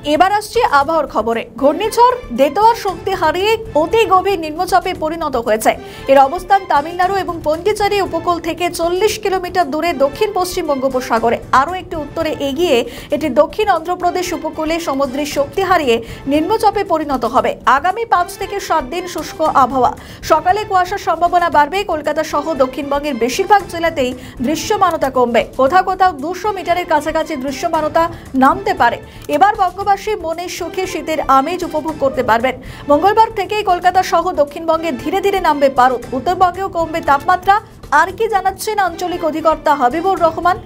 এবার আসছে আবহাওয়ার খবরে। ঘূর্ণিঝড় দেতোয়ার শক্তি হারিয়ে অতি গভীর নিম্নচাপে পরিণত হয়েছে। এর অবস্থান তামিলনাড়ু এবং পন্ডিচেরি উপকূল থেকে 40 কিলোমিটার দূরে দক্ষিণ পশ্চিম বঙ্গোপসাগরে। আরও একটু উত্তরে এগিয়ে এটি দক্ষিণ অন্ধ্রপ্রদেশ উপকূলে সমুদ্রের শক্তি হারিয়ে নিম্নচাপে পরিণত হবে। আগামী 5 থেকে 7 দিন শুষ্ক আবহাওয়া। সকালে কুয়াশার সম্ভাবনা বাড়বে। কলকাতা সহ দক্ষিণবঙ্গের বেশিরভাগ জেলাতেই দৃশ্যমানতা কমবে। কোথাও কোথাও 200 মিটারের কাছাকাছি দৃশ্যমানতা নামতে পারে। এবার বঙ্গবাসী মনে সুখে শীতের আমেজ উপভোগ করতে পারবেন। মঙ্গলবার থেকেই কলকাতা সহ দক্ষিণবঙ্গে ধীরে ধীরে নামবে পারদ। উত্তরবঙ্গেও কমবে তাপমাত্রা। আর কি জানাচ্ছেন আঞ্চলিক অধিকর্তা হাবিবুর রহমান।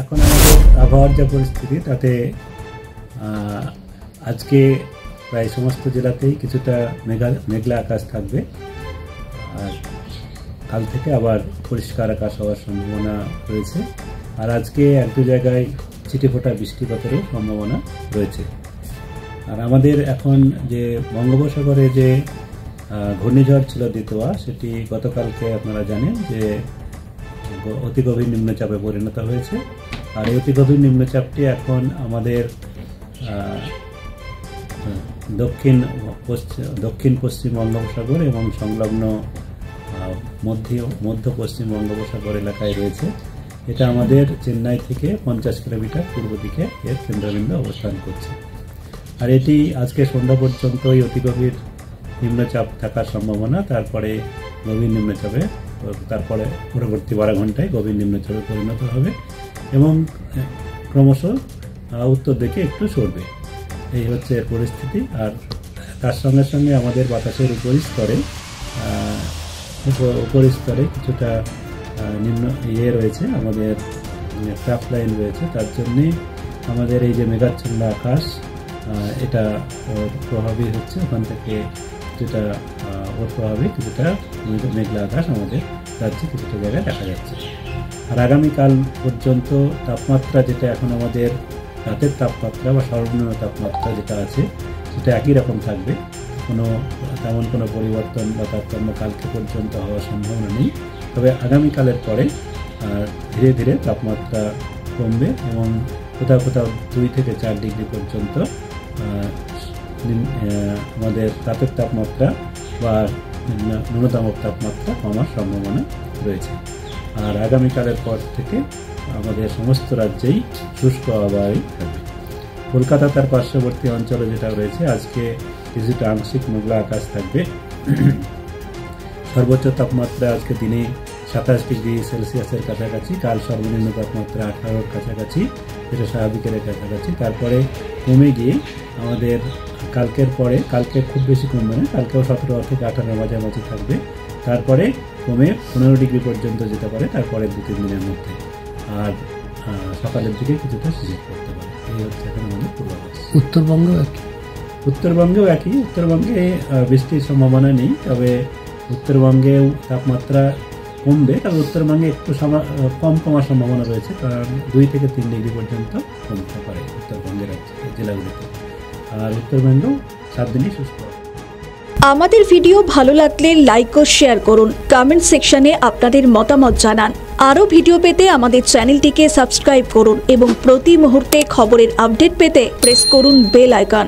এখন আমাদের আবহাওয়ার যে পরিস্থিতি তাতে আজকে প্রায় সমস্ত জেলাতেই কিছুটা মেঘলা আকাশ থাকবে। আর কাল থেকে আবার পরিষ্কার আকাশ হওয়ার সম্ভাবনা রয়েছে। আর আজকে এক দু জায়গায় ছিটেফোঁটা বৃষ্টিপাতেরও সম্ভাবনা রয়েছে। আর আমাদের এখন যে বঙ্গোপসাগরে যে ঘূর্ণিঝড় ছিল দেতোয়া, সেটি গতকালকে আপনারা জানেন যে অতি গভীর নিম্নচাপে পরিণত হয়েছে। আর এই অতি গভীর নিম্নচাপটি এখন আমাদের দক্ষিণ পশ্চিম বঙ্গোপসাগর এবং সংলগ্ন মধ্য পশ্চিম বঙ্গোপসাগর এলাকায় রয়েছে। এটা আমাদের চেন্নাই থেকে 50 কিলোমিটার পূর্ব দিকে এর কেন্দ্রবিন্দু অবস্থান করছে। আর এটি আজকে সন্ধ্যা পর্যন্ত এই অতি গভীর নিম্নচাপ থাকার সম্ভাবনা, তারপরে গভীর নিম্নচাপে, তারপরে পরবর্তী 12 ঘন্টায় গভীর নিম্নচাপে পরিণত হবে এবং ক্রমশ উত্তর দিকে একটু সরবে। এই হচ্ছে এর পরিস্থিতি। আর তার সঙ্গে সঙ্গে আমাদের বাতাসের উপরিস্তরে কিছুটা নিম্ন রয়েছে, আমাদের ট্রাফ লাইন রয়েছে। তার জন্যে আমাদের এই যে মেঘাচ্ছন্ন আকাশ, এটা প্রভাবই হচ্ছে। ওখান থেকে কিছুটা ওর প্রভাবে কিছুটা মেঘলা আকাশ আমাদের রাজ্যে কিছুটা জায়গায় দেখা যাচ্ছে। আর আগামীকাল পর্যন্ত তাপমাত্রা যেটা এখন আমাদের রাতের তাপমাত্রা বা সর্বনিম্ন তাপমাত্রা যেটা আছে সেটা একই রকম থাকবে। তেমন কোনো পরিবর্তন বা তারতম্য কালকে পর্যন্ত হওয়ার সম্ভাবনা নেই। তবে আগামীকালের পরে ধীরে ধীরে তাপমাত্রা কমবে এবং কোথাও কোথাও 2 থেকে 4 ডিগ্রি পর্যন্ত আমাদের রাতের তাপমাত্রা বা ন্যূনতম তাপমাত্রা কমার সম্ভাবনা রয়েছে। আর আগামীকালের পর থেকে আমাদের সমস্ত রাজ্যেই শুষ্ক আবহাওয়াই থাকবে। কলকাতা তার পার্শ্ববর্তী অঞ্চলে যেটা রয়েছে, আজকে কিছুটা আংশিক মেঘলা আকাশ থাকবে। সর্বোচ্চ তাপমাত্রা আজকে দিনে 27 ডিগ্রি সেলসিয়াসের কাছাকাছি। কাল সর্বনিম্ন তাপমাত্রা 18-র কাছাকাছি, যেটা স্বাভাবিকের কাছাকাছি। তারপরে কমে গিয়ে আমাদের কালকে খুব বেশি কমবে না, কালকেও 17 থেকে 18-র মাঝামাঝি থাকবে। তারপরে কমে 15 ডিগ্রি পর্যন্ত যেতে পারে তারপরে 2-3 দিনের মধ্যে। আর সকালের দিকে কিছুটা শীত পড়তে পারে। এই হচ্ছে এখন আমাদের পূর্বাভাস। উত্তরবঙ্গেও একই। উত্তরবঙ্গে বৃষ্টির সম্ভাবনা নেই, তবে উত্তরবঙ্গেও তাপমাত্রা কমবে। তবে উত্তরবঙ্গে একটু কম কমার সম্ভাবনা রয়েছে, কারণ 2 থেকে 3 ডিগ্রি পর্যন্ত কমতে পারে উত্তরবঙ্গের জেলাগুলিতে। আর উত্তরবঙ্গেও 7 দিনই শুষ্ক। আমাদের ভিডিও ভালো লাগলে লাইক ও শেয়ার করুন। কমেন্ট সেকশনে আপনাদের মতামত জানান। আরও ভিডিও পেতে আমাদের চ্যানেলটিকে সাবস্ক্রাইব করুন এবং প্রতি মুহূর্তে খবরের আপডেট পেতে প্রেস করুন বেল আইকন।